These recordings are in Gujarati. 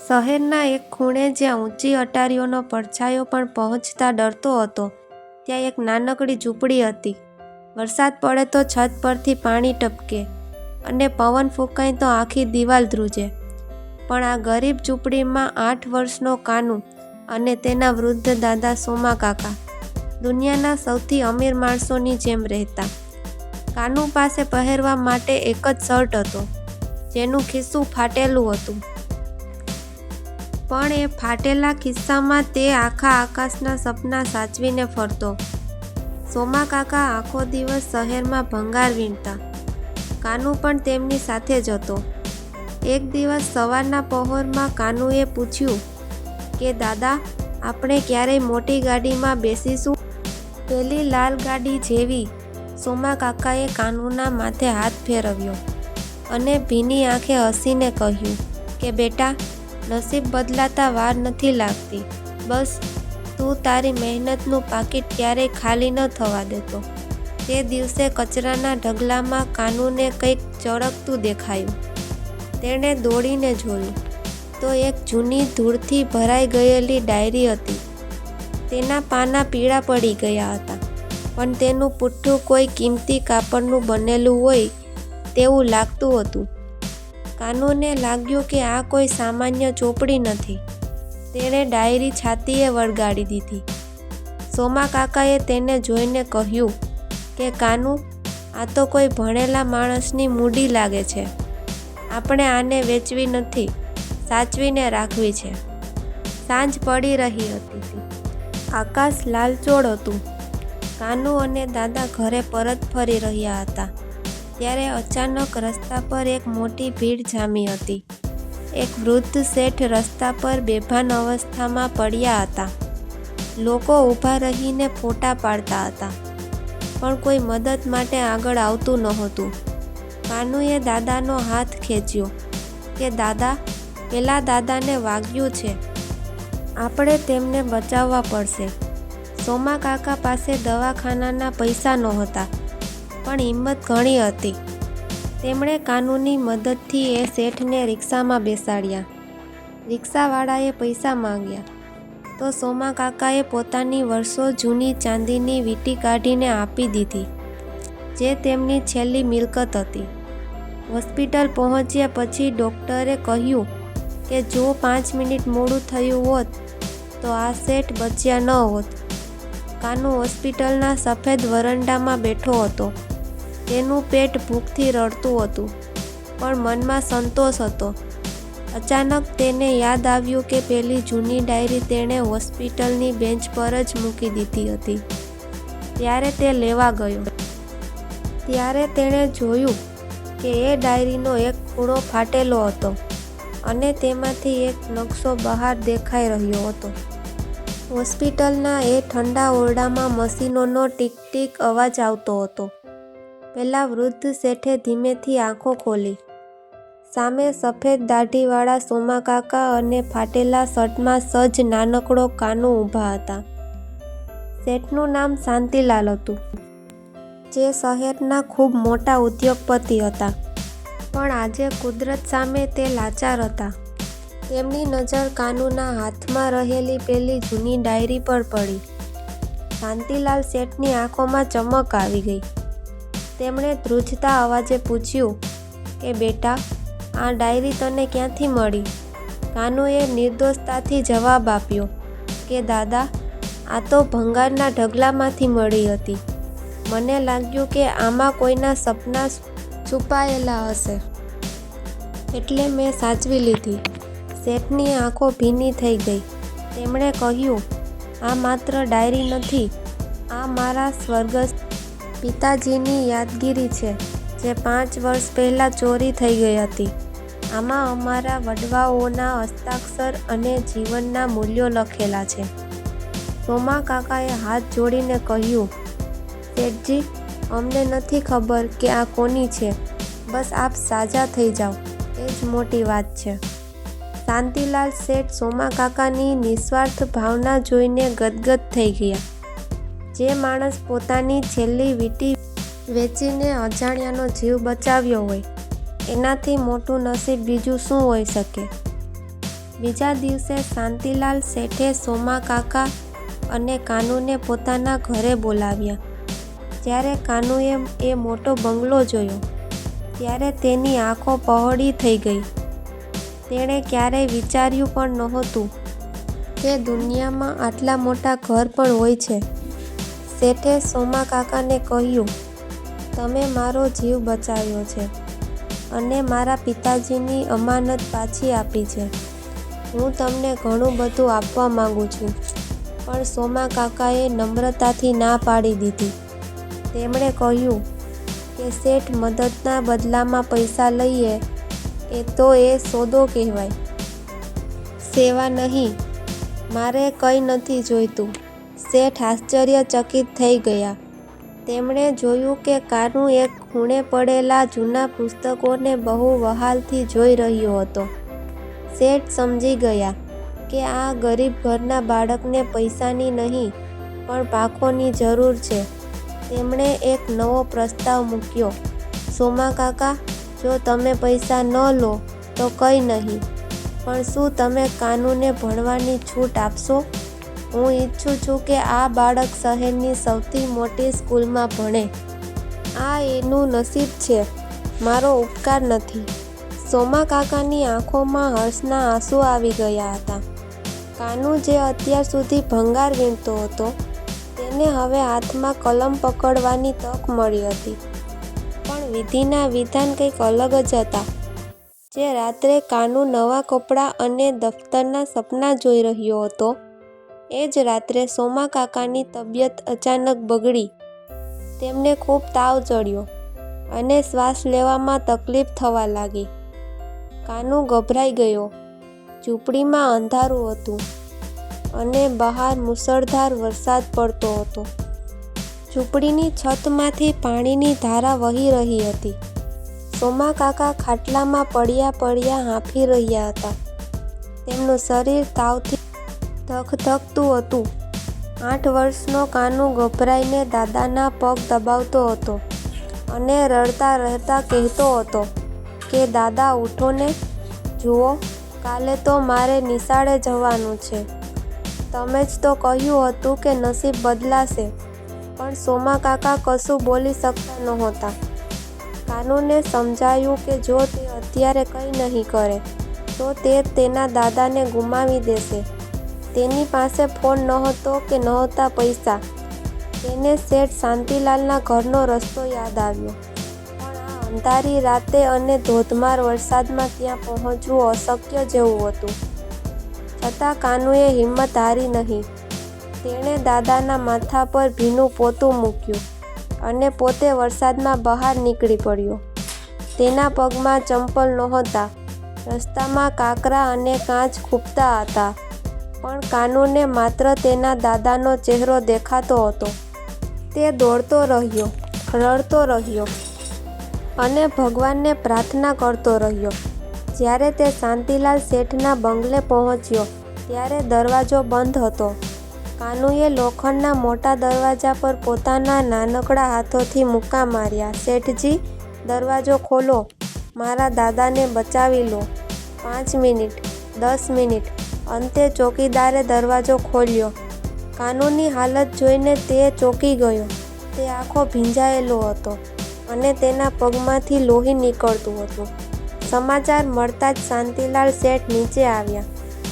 શહેરના એક ખૂણે જ્યાં ઊંચી અટારીઓનો પડછાયો પણ પહોંચતા ડરતો હતો, ત્યાં એક નાનકડી ઝૂંપડી હતી. વરસાદ પડે તો છત પરથી પાણી ટપકે અને પવન ફૂંકાય તો આખી દિવાલ ધ્રુજે. પણ આ ગરીબ ઝૂંપડીમાં 8 વર્ષનો કાનુ અને તેના વૃદ્ધ દાદા સોમા કાકા દુનિયાના સૌથી અમીર માણસોની જેમ રહેતા. કાનુ પાસે પહેરવા માટે એક જ શર્ટ હતો, જેનું ખિસ્સું ફાટેલું હતું. પણ એ ફાટેલા ખિસ્સામાં તે આખા આકાશના સપના સાચવીને ફરતો. સોમા કાકા આખો દિવસ શહેરમાં ભંગાર વીણતા. કાનુ પણ તેમની સાથે જ હતો. એક દિવસ સવારના પહોરમાં કાનુએ પૂછ્યું કે દાદા, આપણે ક્યારેય મોટી ગાડીમાં બેસીશું? પેલી લાલ ગાડી જેવી. સોમા કાકાએ કાનુના માથે હાથ ફેરવ્યો અને ભીની આંખે હસીને કહ્યું કે બેટા, નસીબ બદલાતા વાર નથી લાગતી. બસ તું તારી મહેનતનું પાકીટ ક્યારેય ખાલી ન થવા દેતો. તે દિવસે કચરાના ઢગલામાં કાનુને કંઈક ચળકતું દેખાયું. તેણે દોડીને જોયું તો એક જૂની ધૂળથી ભરાઈ ગયેલી ડાયરી હતી. તેના પાના પીળા પડી ગયા હતા, પણ તેનું પુઠ્ઠું કોઈ કિંમતી કાપડનું બનેલું હોય તેવું લાગતું હતું. કાનુને લાગ્યું કે આ કોઈ સામાન્ય ચોપડી નથી. તેણે ડાયરી છાતીએ વળગાડી દીધી. સોમા કાકાએ તેને જોઈને કહ્યું કે કાનુ, આ તો કોઈ ભણેલા માણસની મૂડી લાગે છે. આપણે આને વેચવી નથી, સાચવીને રાખવી છે. સાંજ પડી રહી હતી. આકાશ લાલચોળ હતું. કાનુ અને દાદા ઘરે પરત ફરી રહ્યા હતા ત્યારે અચાનક રસ્તા પર એક મોટી ભીડ જામી હતી. એક વૃદ્ધ શેઠ રસ્તા પર બેભાન અવસ્થામાં પડ્યા હતા. લોકો ઊભા રહીને ફોટા પાડતા હતા, પણ કોઈ મદદ માટે આગળ આવતું નહોતું. કાનુએ દાદાનો હાથ ખેંચ્યો કે દાદા, પેલા દાદાને વાગ્યું છે, આપણે તેમને બચાવવા પડશે. સોમા કાકા પાસે દવાખાનાના પૈસા નહોતા, પણ હિંમત ઘણી હતી. તેમણે કાનુની મદદથી એ શેઠને રિક્ષામાં બેસાડ્યા. રિક્ષાવાળાએ પૈસા માંગ્યા તો સોમા કાકાએ પોતાની વર્ષો જૂની ચાંદીની વીંટી કાઢીને આપી દીધી, જે તેમની છેલ્લી મિલકત હતી. હોસ્પિટલ પહોંચ્યા પછી ડૉક્ટરે કહ્યું કે જો 5 મિનિટ મોડું થયું હોત તો આ શેઠ બચ્યા ન હોત. કાનુ હોસ્પિટલના સફેદ વરંડામાં બેઠો હતો. તેનું પેટ ભૂખથી રડતું હતું, પણ મનમાં સંતોષ હતો. અચાનક તેને યાદ આવ્યું કે પેલી જૂની ડાયરી તેણે હોસ્પિટલની બેન્ચ પર જ મૂકી દીધી હતી. ત્યારે તે લેવા ગયો. ત્યારે તેણે જોયું કે એ ડાયરીનો એક ખૂણો ફાટેલો હતો અને તેમાંથી એક નકશો બહાર દેખાઈ રહ્યો હતો. હોસ્પિટલના એ ઠંડા ઓરડામાં મશીનોનો ટીક ટીક અવાજ આવતો હતો. પેલા વૃદ્ધ શેઠે ધીમેથી આંખો ખોલી. સામે સફેદ દાઢીવાળા સોમા કાકા અને ફાટેલા શર્ટમાં સજ્જ નાનકડો કાનુ ઊભા હતા. શેઠનું નામ શાંતિલાલ હતું, જે શહેરના ખૂબ મોટા ઉદ્યોગપતિ હતા, પણ આજે કુદરત સામે તે લાચાર હતા. તેમની નજર કાનુના હાથમાં રહેલી પેલી જૂની ડાયરી પર પડી. શાંતિલાલ શેઠની આંખોમાં ચમક આવી ગઈ. તેમણે ધ્રુજતા અવાજે પૂછ્યું કે બેટા, આ ડાયરી તને ક્યાંથી મળી? કાનુએ નિર્દોષતાથી જવાબ આપ્યો કે દાદા, આ તો ભંગારના ઢગલામાંથી મળી હતી. મને લાગ્યું કે આમાં કોઈના સપના છુપાયેલા હશે, એટલે મેં સાચવી લીધી. શેઠની આંખો ભીની થઈ ગઈ. તેમણે કહ્યું, આ માત્ર ડાયરી નથી, આ મારા સ્વર્ગસ્થ પિતાજીની યાદગીરી છે, જે 5 વર્ષ પહેલાં ચોરી થઈ ગઈ હતી. આમાં અમારા વડવાઓના હસ્તાક્ષર અને જીવનના મૂલ્યો લખેલા છે. સોમા કાકાએ હાથ જોડીને કહ્યું, શેઠજી, અમને નથી ખબર કે આ કોની છે, બસ આપ સાજા થઈ જાઓ, એ જ મોટી વાત છે. શાંતિલાલ શેઠ સોમા કાકાની નિસ્વાર્થ ભાવના જોઈને ગદગદ થઈ ગયા. જે માણસ પોતાની છેલ્લી વીંટી વેચીને અજાણ્યાનો જીવ બચાવ્યો હોય, એનાથી મોટું નસીબ બીજું શું હોઈ શકે. બીજા દિવસે શાંતિલાલ શેઠે સોમા કાકા અને કાનુને પોતાના ઘરે બોલાવ્યા. જ્યારે કાનુએ એ મોટો બંગલો જોયો ત્યારે તેની આંખો પહોળી થઈ ગઈ. તેણે ક્યારેય વિચાર્યું પણ નહોતું કે દુનિયામાં આટલા મોટા ઘર પણ હોય છે. શેઠે સોમા કાકાને કહ્યું, તમે મારો જીવ બચાવ્યો છે અને મારા પિતાજીની અમાનત પાછી આપી છે. હું તમને ઘણું બધું આપવા માંગુ છું. પણ સોમા કાકાએ નમ્રતાથી ના પાડી દીધી. તેમણે કહ્યું કે શેઠ, મદદના બદલામાં પૈસા લઈએ એ સોદો કહેવાય, સેવા નહીં. મારે કંઈ નથી જોઈતું. શેઠ આશ્ચર્યચકિત થઈ ગયા. તેમણે જોયું કે કાનુ એક ખૂણે પડેલા જૂના પુસ્તકોને બહુ વહાલથી જોઈ રહ્યો હતો. શેઠ સમજી ગયા કે આ ગરીબ ઘરના બાળકને પૈસાની નહીં પણ પાંખોની જરૂર છે. તેમણે એક નવો પ્રસ્તાવ મૂક્યો, સોમા કાકા, જો તમે પૈસા ન લો તો કંઈ નહીં, પણ શું તમે કાનુને ભણવાની છૂટ આપશો? હું ઈચ્છું છું કે આ બાળક શહેરની સૌથી મોટી સ્કૂલમાં ભણે. આ એનું નસીબ છે, મારો ઉપકાર નથી. સોમા કાકાની આંખોમાં હર્ષના આંસુ આવી ગયા હતા. કાનુ જે અત્યાર સુધી ભંગાર વીણતો હતો તેને હવે હાથમાં કલમ પકડવાની તક મળી હતી. પણ વિધિના વિધાન કંઈક અલગ જ હતા. જે રાત્રે કાનુ નવા કપડાં અને દફતરના સપના જોઈ રહ્યો હતો એ જ રાત્રે સોમા કાકાની તબિયત અચાનક બગડી. તેમને ખૂબ તાવ ચડ્યો અને શ્વાસ લેવામાં તકલીફ થવા લાગી. કાનુ ગભરાઈ ગયો. ઝૂંપડીમાં અંધારું હતું અને બહાર મુશળધાર વરસાદ પડતો હતો. ઝૂંપડીની છતમાંથી પાણીની ધારા વહી રહી હતી. સોમા કાકા ખાટલામાં પડ્યા હાંફી રહ્યા હતા. તેમનું શરીર તાવથી ધગધગતું હતું. 8 વર્ષનો કાનુ ગભરાઈને દાદાના પગ દબાવતો હતો અને રડતા રહેતા કહેતો હતો કે દાદા ઉઠો ને, જુઓ કાલે તો મારે નિશાળે જવાનું છે. તમે જ તો કહ્યું હતું કે નસીબ બદલાશે. પણ સોમા કાકા કશું બોલી શકતા નહોતા. કાનુને સમજાયું કે જો તે અત્યારે કંઈ નહીં કરે તો તે તેના દાદાને ગુમાવી દેશે. તેની પાસે ફોન નહોતો કે નહોતા પૈસા. તેને શેઠ શાંતિલાલના ઘરનો રસ્તો યાદ આવ્યો. પણ આ અંધારી રાતે અને ધોધમાર વરસાદમાં ત્યાં પહોંચવું અશક્ય જેવું હતું. છતાં કાનુએ હિંમત હારી નહીં. તેણે દાદાના માથા પર ભીનું પોતું મૂક્યું અને પોતે વરસાદમાં બહાર નીકળી પડ્યો. તેના પગમાં ચંપલ નહોતા. રસ્તામાં કાંકરા અને કાચ ખૂંપતા હતા. પણ કાનુને માત્ર તેના દાદાનો ચહેરો દેખાતો હતો. તે દોડતો રહ્યો, રડતો રહ્યો અને ભગવાનને પ્રાર્થના કરતો રહ્યો. જ્યારે તે શાંતિલાલ શેઠના બંગલે પહોંચ્યો ત્યારે દરવાજો બંધ હતો. કાનુએ લોખંડના મોટા દરવાજા પર પોતાના નાનકડા હાથોથી મુક્કા માર્યા. શેઠજી, દરવાજો ખોલો, મારા દાદાને બચાવી લો. 5 મિનિટ, 10 મિનિટ. અંતે ચોકીદારે દરવાજો ખોલ્યો. કાનુની હાલત જોઈને તે ચોંકી ગયો. તે આખો ભીંજાયેલો હતો અને તેના પગમાંથી લોહી નીકળતું હતું. સમાચાર મળતા જ શાંતિલાલ શેઠ નીચે આવ્યા.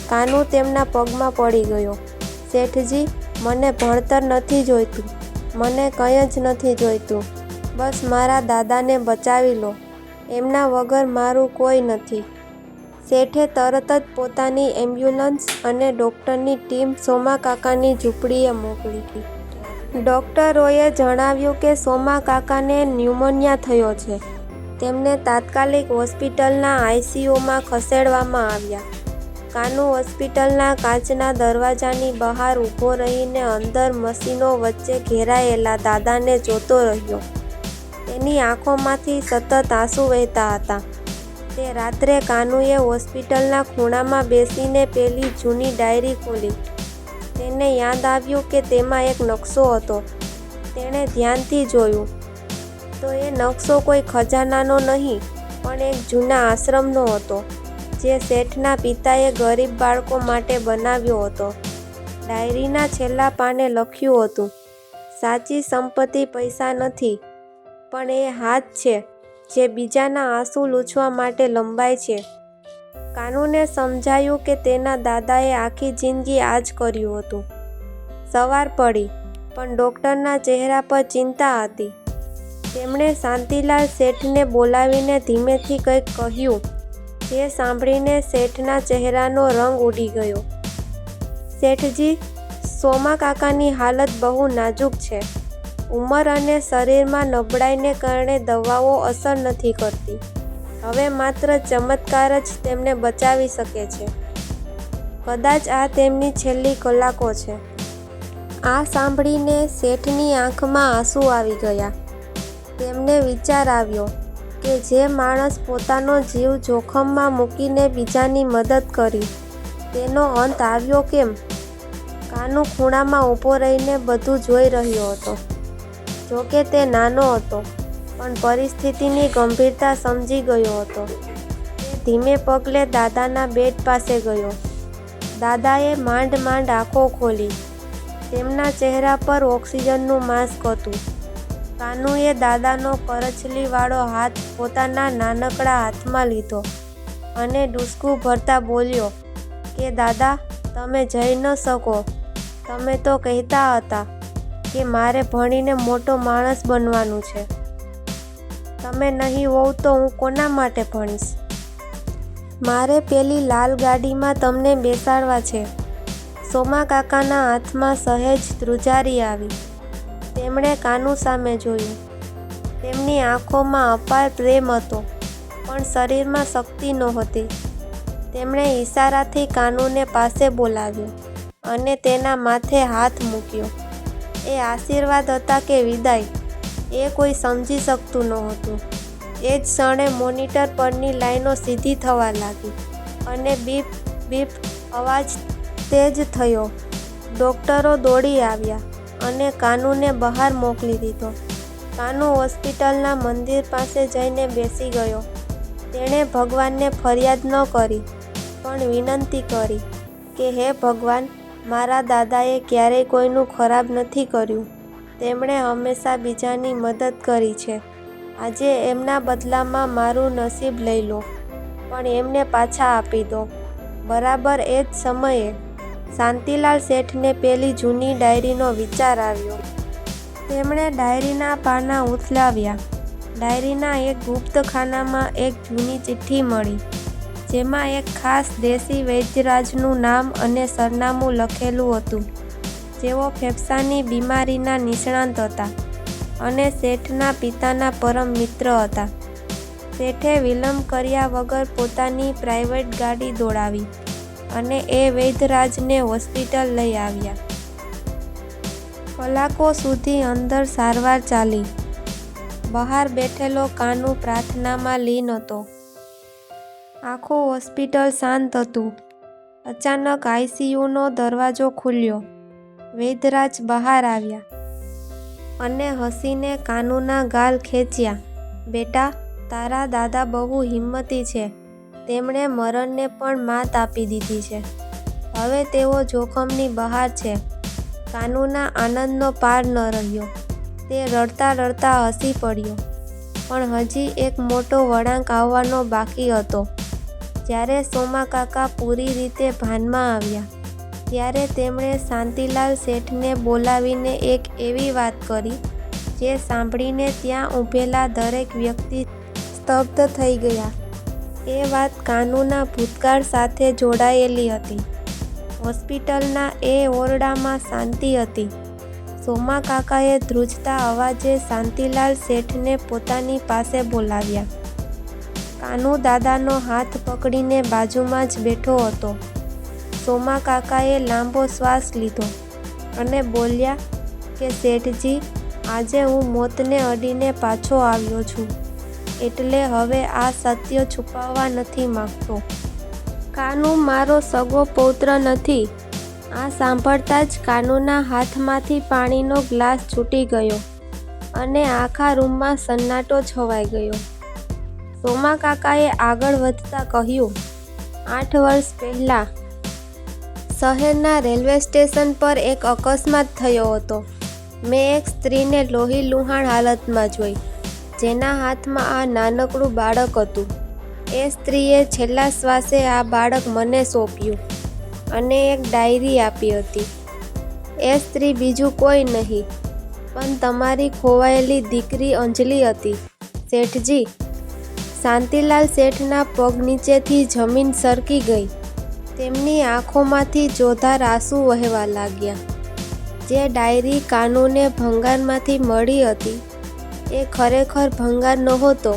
કાનુ તેમના પગમાં પડી ગયો. શેઠજી, મને ભણતર નથી જોઈતું, મને કંઈ જ નથી જોઈતું. બસ મારા દાદાને બચાવી લો. એમના વગર મારું કોઈ નથી. શેઠે તરત જ પોતાની એમ્બ્યુલન્સ અને ડૉક્ટરની ટીમ સોમા કાકાની ઝૂંપડીએ મોકલી. ડૉક્ટરોએ જણાવ્યું કે સોમા કાકાને ન્યુમોનિયા થયો છે. તેમને તાત્કાલિક હોસ્પિટલના આઈસીયુમાં ખસેડવામાં આવ્યા. કાનુ હોસ્પિટલના કાચના દરવાજાની બહાર ઊભો રહીને અંદર મશીનો વચ્ચે ઘેરાયેલા દાદાને જોતો રહ્યો. તેની આંખોમાંથી સતત આંસુ વહેતા હતા. તે રાત્રે કાનુએ હોસ્પિટલના ખૂણામાં બેસીને પેલી જૂની ડાયરી ખોલી. તેને યાદ આવ્યું કે તેમાં એક નકશો હતો. તેણે ધ્યાનથી જોયું તો એ નકશો કોઈ ખજાનાનો નહીં પણ એક જૂના આશ્રમનો હતો, જે શેઠના પિતાએ ગરીબ બાળકો માટે બનાવ્યો હતો. ડાયરીના છેલ્લા પાને લખ્યું હતું, સાચી સંપત્તિ પૈસા નથી, પણ એ હાથ છે જે બીજાના આંસુ લૂછવા માટે લંબાય છે. કાનુને સમજાયું કે તેના દાદાએ આખી જિંદગી આ જ કર્યું હતું. સવાર પડી, પણ ડૉક્ટરના ચહેરા પર ચિંતા હતી. તેમણે શાંતિલાલ શેઠને બોલાવીને ધીમેથી કંઈક કહ્યું, જે સાંભળીને શેઠના ચહેરાનો રંગ ઉડી ગયો. શેઠજી, સોમા કાકાની હાલત બહુ નાજુક છે. ઉંમર અને શરીરમાં નબળાઈને કારણે દવાઓ અસર નથી કરતી. હવે માત્ર ચમત્કાર જ તેમને બચાવી શકે છે. કદાચ આ તેમની છેલ્લી કલાકો છે. આ સાંભળીને શેઠની આંખમાં આંસુ આવી ગયા. તેમને વિચાર આવ્યો કે જે માણસ પોતાનો જીવ જોખમમાં મૂકીને બીજાની મદદ કરી, તેનો અંત આવ્યો કેમ? કાનુ ખૂણામાં ઊભો રહીને બધું જોઈ રહ્યો હતો. જોકે તે નાનો હતો, પણ પરિસ્થિતિની ગંભીરતા સમજી ગયો હતો. તે ધીમે પગલે દાદાના બેડ પાસે ગયો. દાદાએ માંડ માંડ આંખો ખોલી. તેમના ચહેરા પર ઓક્સિજનનું માસ્ક હતું. કાનુએ દાદાનો કરચલીવાળો હાથ પોતાના નાનકડા હાથમાં લીધો અને ડૂસકું ભરતા બોલ્યો કે દાદા, તમે જઈ ન શકો. તમે તો કહેતા હતા કે મારે ભણીને મોટો માણસ બનવાનું છે. તમે નહીં હોવ તો હું કોના માટે ભણીશ? મારે પેલી લાલ ગાડીમાં તમને બેસાડવા છે. સોમા કાકાના હાથમાં સહેજ ધ્રુજારી આવી. તેમણે કાનુ સામે જોયું. તેમની આંખોમાં અપાર પ્રેમ હતો, પણ શરીરમાં શક્તિ નહોતી. તેમણે ઈશારાથી કાનુને પાસે બોલાવ્યો અને તેના માથે હાથ મૂક્યો. એ આશીર્વાદ હતા કે વિદાય, એ કોઈ સમજી શકતું નહોતું. એ જ ક્ષણે મોનિટર પરની લાઈનો સીધી થવા લાગી અને બીપ બીપ અવાજ તેજ થયો. ડૉક્ટરો દોડી આવ્યા અને કાનુને બહાર મોકલી દીધો. કાનુ હોસ્પિટલના મંદિર પાસે જઈને બેસી ગયો. તેણે ભગવાનને ફરિયાદ ન કરી, પણ વિનંતી કરી કે હે ભગવાન, મારા દાદાએ ક્યારેય કોઈનું ખરાબ નથી કર્યું. તેમણે હંમેશા બીજાની મદદ કરી છે. આજે એમના બદલામાં મારું નસીબ લઈ લો, પણ એમને પાછા આપી દો. બરાબર એ જ સમયે શાંતિલાલ શેઠને પેલી જૂની ડાયરીનો વિચાર આવ્યો. તેમણે ડાયરીના પાના ઉથલાવ્યા. ડાયરીના એક ગુપ્ત ખાનામાં એક જૂની ચિઠ્ઠી મળી, જેમાં એક ખાસ દેશી વૈદ્યરાજનું નામ અને સરનામું લખેલું હતું. જેઓ ફેફસાની બીમારીના નિષ્ણાત હતા અને શેઠના પિતાના પરમ મિત્ર હતા. શેઠે વિલંબ કર્યા વગર પોતાની પ્રાઇવેટ ગાડી દોડાવી અને એ વૈદ્યરાજને હોસ્પિટલ લઈ આવ્યા. કલાકો સુધી અંદર સારવાર ચાલી. બહાર બેઠેલો કાનુ પ્રાર્થનામાં લીન હતો. આખું હોસ્પિટલ શાંત હતું. અચાનક આઈસીયુનો દરવાજો ખુલ્યો. વૈદ્યરાજ બહાર આવ્યા અને હસીને કાનુના ગાલ ખેંચ્યા. બેટા, તારા દાદા બહુ હિંમતી છે. તેમણે મરણને પણ માત આપી દીધી છે. હવે તેઓ જોખમની બહાર છે. કાનુના આનંદનો પાર ન રહ્યો. તે રડતા રડતા હસી પડ્યો. પણ હજી એક મોટો વળાંક આવવાનો બાકી હતો. જ્યારે સોમા કાકા પૂરી રીતે ભાનમાં આવ્યા, ત્યારે તેમણે શાંતિલાલ શેઠને બોલાવીને એક એવી વાત કરી જે સાંભળીને ત્યાં ઊભેલા દરેક વ્યક્તિ સ્તબ્ધ થઈ ગયા. એ વાત કાનુના ભૂતકાળ સાથે જોડાયેલી હતી. હોસ્પિટલના એ ઓરડામાં શાંતિ હતી. સોમા કાકાએ ધ્રુજતા અવાજે શાંતિલાલ શેઠને પોતાની પાસે બોલાવ્યા. કાનુ દાદાનો હાથ પકડીને બાજુમાં જ બેઠો હતો. સોમા કાકાએ લાંબો શ્વાસ લીધો અને બોલ્યા કે શેઠજી, આજે હું મોતને અડીને પાછો આવ્યો છું. એટલે હવે આ સત્ય છુપાવવા નથી માંગતો. કાનુ મારો સગો પૌત્ર નથી. આ સાંભળતા જ કાનુના હાથમાંથી પાણીનો ગ્લાસ છૂટી ગયો અને આખા રૂમમાં સન્નાટો છવાઈ ગયો. સોમા કાકાએ આગળ વધતા કહ્યું, 8 વર્ષ પહેલાં શહેરના રેલવે સ્ટેશન પર એક અકસ્માત થયો હતો. મેં એક સ્ત્રીને લોહીલુહાણ હાલતમાં જોઈ, જેના હાથમાં આ નાનકડું બાળક હતું. એ સ્ત્રીએ છેલ્લા શ્વાસે આ બાળક મને સોંપ્યું અને એક ડાયરી આપી હતી. એ સ્ત્રી બીજું કોઈ નહીં પણ તમારી ખોવાયેલી દીકરી અંજલિ હતી. શેઠજી, શાંતિલાલ શેઠના પગ નીચેથી જમીન સરકી ગઈ. તેમની આંખોમાંથી જોધાર આંસુ વહેવા લાગ્યા. જે ડાયરી કાનુને ભંગારમાંથી મળી હતી એ ખરેખર ભંગાર નહોતો,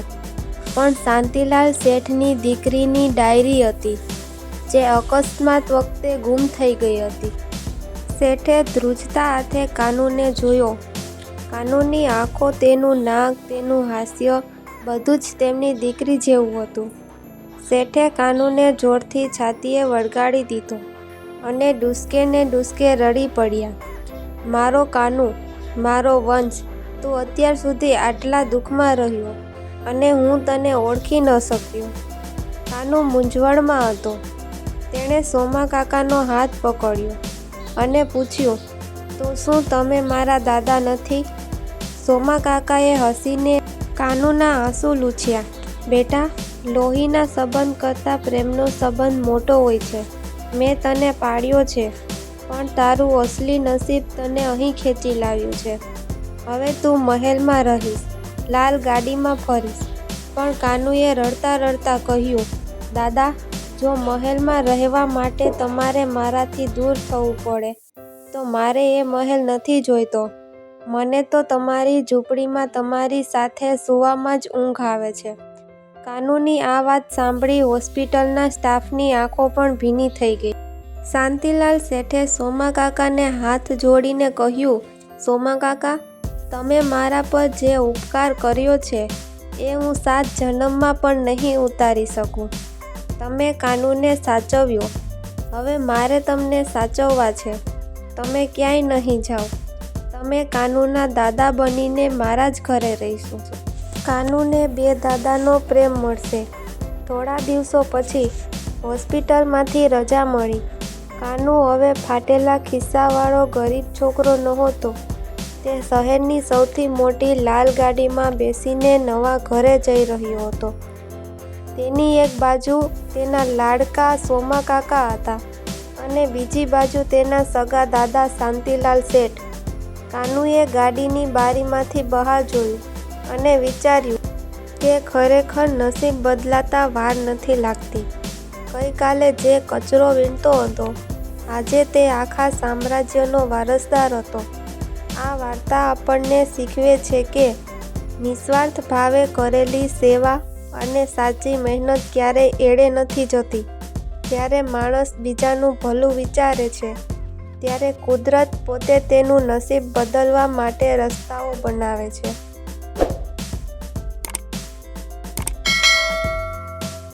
પણ શાંતિલાલ શેઠની દીકરીની ડાયરી હતી, જે અકસ્માત વખતે ગુમ થઈ ગઈ હતી. શેઠે ધ્રુજતા હાથે કાનુને જોયો. કાનુની આંખો, તેનું નાક, તેનું હાસ્ય બધું જ તેમની દીકરી જેવું હતું. શેઠે કાનુને જોરથી છાતીએ વળગાડી દીધો અને ડૂસકે ને ડૂસકે રડી પડ્યા. મારો કાનુ, મારો વંશ, તું અત્યાર સુધી આટલા દુઃખમાં રહ્યો અને હું તને ઓળખી ન શક્યો. કાનુ મૂંઝવણમાં હતો. તેણે સોમા કાકાનો હાથ પકડ્યો અને પૂછ્યું, તો શું તમે મારા દાદા નથી? સોમા કાકાએ હસીને કાનુના આંસુ લૂછ્યા. બેટા, લોહીના સંબંધ કરતાં પ્રેમનો સંબંધ મોટો હોય છે. મેં તને પાળ્યો છે, પણ તારું અસલી નસીબ તને અહીં ખેંચી લાવ્યું છે. હવે તું મહેલમાં રહીશ, લાલ ગાડીમાં ફરીશ. પણ કાનુએ રડતા રડતા કહ્યું, દાદા, જો મહેલમાં રહેવા માટે તમારે મારાથી દૂર થવું પડે તો મારે એ મહેલ નથી જોઈતો. મને તો તમારી ઝૂંપડીમાં તમારી સાથે સૂવામાં જ ઊંઘ આવે છે. કાનુની આ વાત સાંભળી હોસ્પિટલના સ્ટાફની આંખો પણ ભીની થઈ ગઈ. શાંતિલાલ શેઠે સોમા કાકાને હાથ જોડીને કહ્યું, સોમા કાકા, તમે મારા પર જે ઉપકાર કર્યો છે એ હું 7 જન્મમાં પણ નહીં ઉતારી શકું. તમે કાનુને સાચવ્યો, હવે મારે તમને સાચવવા છે. તમે ક્યાંય નહીં જાઓ. તમે કાનુના દાદા બનીને મારા જ ઘરે રહીશું. કાનુને 2 દાદાનો પ્રેમ મળશે. થોડા દિવસો પછી હોસ્પિટલમાંથી રજા મળી. કાનુ હવે ફાટેલા ખિસ્સાવાળો ગરીબ છોકરો નહોતો. તે શહેરની સૌથી મોટી લાલ ગાડીમાં બેસીને નવા ઘરે જઈ રહ્યો હતો. તેની એક બાજુ તેના લાડકા સોમા કાકા હતા અને બીજી બાજુ તેના સગા દાદા શાંતિલાલ શેઠ. કાનુએ ગાડીની બારીમાંથી બહાર જોયું અને વિચાર્યું કે ખરેખર નસીબ બદલાતા વાર નથી લાગતી. ગઈકાલે જે કચરો વીણતો હતો, આજે તે આખા સામ્રાજ્યનો વારસદાર હતો. આ વાર્તા આપણને શીખવે છે કે નિસ્વાર્થ ભાવે કરેલી સેવા અને સાચી મહેનત ક્યારેય એળે નથી જતી. જ્યારે માણસ બીજાનું ભલું વિચારે છે, ત્યારે કુદરત પોતે તેનું નસીબ બદલવા માટે રસ્તાઓ બનાવે છે.